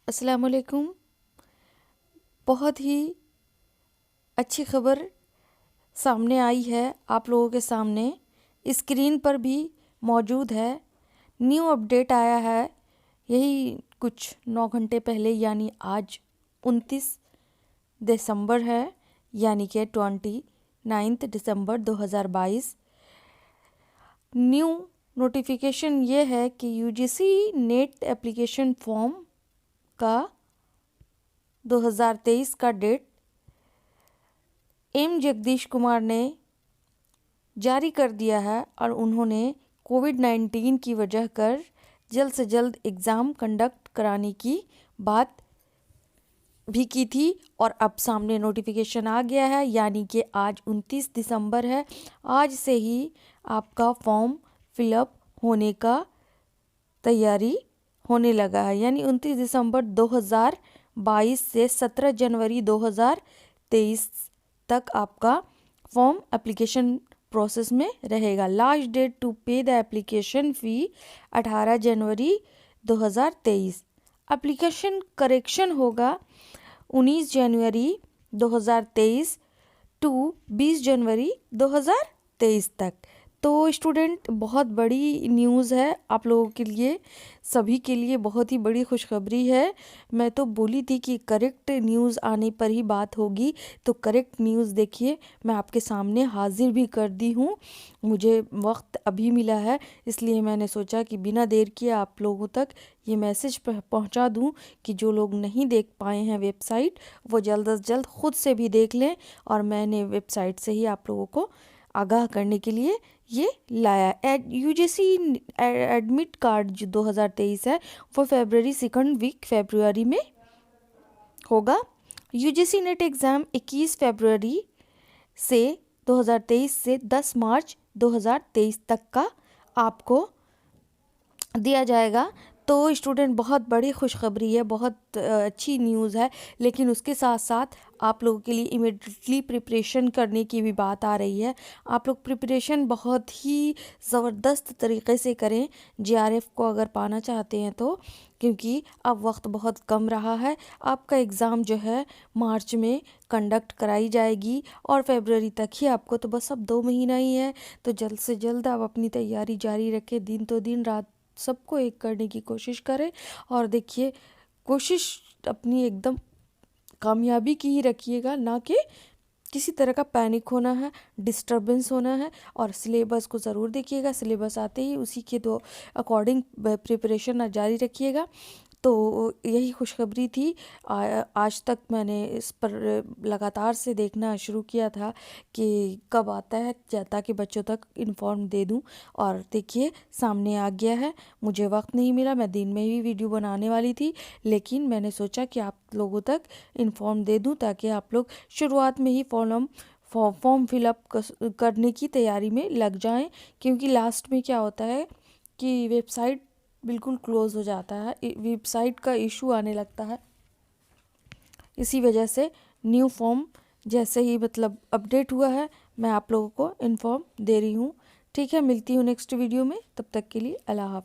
अस्सलाम वालेकुम। बहुत ही अच्छी खबर सामने आई है, आप लोगों के सामने स्क्रीन पर भी मौजूद है। न्यू अपडेट आया है, यही कुछ 9 घंटे पहले, यानी आज 29 दिसंबर है, यानी कि 29 दिसंबर 2022। न्यू नोटिफिकेशन ये है कि यूजीसी नेट एप्लीकेशन फॉर्म का 2023 का डेट एम जगदीश कुमार ने जारी कर दिया है और उन्होंने कोविड-19 की वजह कर जल्द से जल्द एग्ज़ाम कंडक्ट कराने की बात भी की थी और अब सामने नोटिफिकेशन आ गया है, यानी कि आज 29 दिसंबर है। आज से ही आपका फॉर्म फिलअप होने का तैयारी होने लगा है, यानी 29 दिसंबर 2022 से 17 जनवरी 2023 तक आपका फॉर्म एप्लीकेशन प्रोसेस में रहेगा। लास्ट डेट टू पे the application fee 18 January 2023। Application correction होगा 19 जनवरी 2023 टू 20 जनवरी 2023 तक। तो स्टूडेंट, बहुत बड़ी न्यूज़ है आप लोगों के लिए, सभी के लिए बहुत ही बड़ी खुशखबरी है। मैं तो बोली थी कि करेक्ट न्यूज़ आने पर ही बात होगी, तो करेक्ट न्यूज़ देखिए मैं आपके सामने हाजिर भी कर दी हूँ। मुझे वक्त अभी मिला है, इसलिए मैंने सोचा कि बिना देर किए आप लोगों तक ये मैसेज पहुँचा दूँ कि जो लोग नहीं देख पाए हैं वेबसाइट, वो जल्द अज जल्द ख़ुद से भी देख लें। और मैंने वेबसाइट से ही आप लोगों को आगाह करने के लिए ये लाया। यूजीसी एडमिट कार्ड जो 2023 है वो फरवरी 2nd वीक फरवरी में होगा। यूजीसी नेट एग्ज़ाम 21 फरवरी से 2023 से 10 मार्च 2023 तक का आपको दिया जाएगा। तो स्टूडेंट, बहुत बड़ी खुशखबरी है, बहुत अच्छी न्यूज़ है, लेकिन उसके साथ साथ आप लोगों के लिए इमीडिएटली प्रिपरेशन करने की भी बात आ रही है। आप लोग प्रिपरेशन बहुत ही ज़बरदस्त तरीक़े से करें जीआरएफ को अगर पाना चाहते हैं तो, क्योंकि अब वक्त बहुत कम रहा है। आपका एग्ज़ाम जो है मार्च में कंडक्ट कराई जाएगी और फरवरी तक ही आपको, तो बस अब 2 महीना ही है। तो जल्द से जल्द आप अपनी तैयारी जारी रखें, दिन तो दिन रात सबको एक करने की कोशिश करें। और देखिए, कोशिश अपनी एकदम कामयाबी की ही रखिएगा, ना कि किसी तरह का पैनिक होना है, डिस्टरबेंस होना है। और सिलेबस को ज़रूर देखिएगा, सिलेबस आते ही उसी के दो अकॉर्डिंग प्रिपरेशन जारी रखिएगा। तो यही खुशखबरी थी। आज तक मैंने इस पर लगातार से देखना शुरू किया था कि कब आता है, ताकि बच्चों तक इन्फॉर्म दे दूं। और देखिए सामने आ गया है। मुझे वक्त नहीं मिला, मैं दिन में ही वीडियो बनाने वाली थी, लेकिन मैंने सोचा कि आप लोगों तक इन्फॉर्म दे दूं ताकि आप लोग शुरुआत में ही फॉर्म फिलअप करने की तैयारी में लग जाएं। क्योंकि लास्ट में क्या होता है कि वेबसाइट बिल्कुल क्लोज़ हो जाता है, वेबसाइट का इशू आने लगता है। इसी वजह से न्यू फॉर्म जैसे ही मतलब अपडेट हुआ है, मैं आप लोगों को इन्फॉर्म दे रही हूँ। ठीक है, मिलती हूँ नेक्स्ट वीडियो में, तब तक के लिए अल्लाह हाफ़िज़।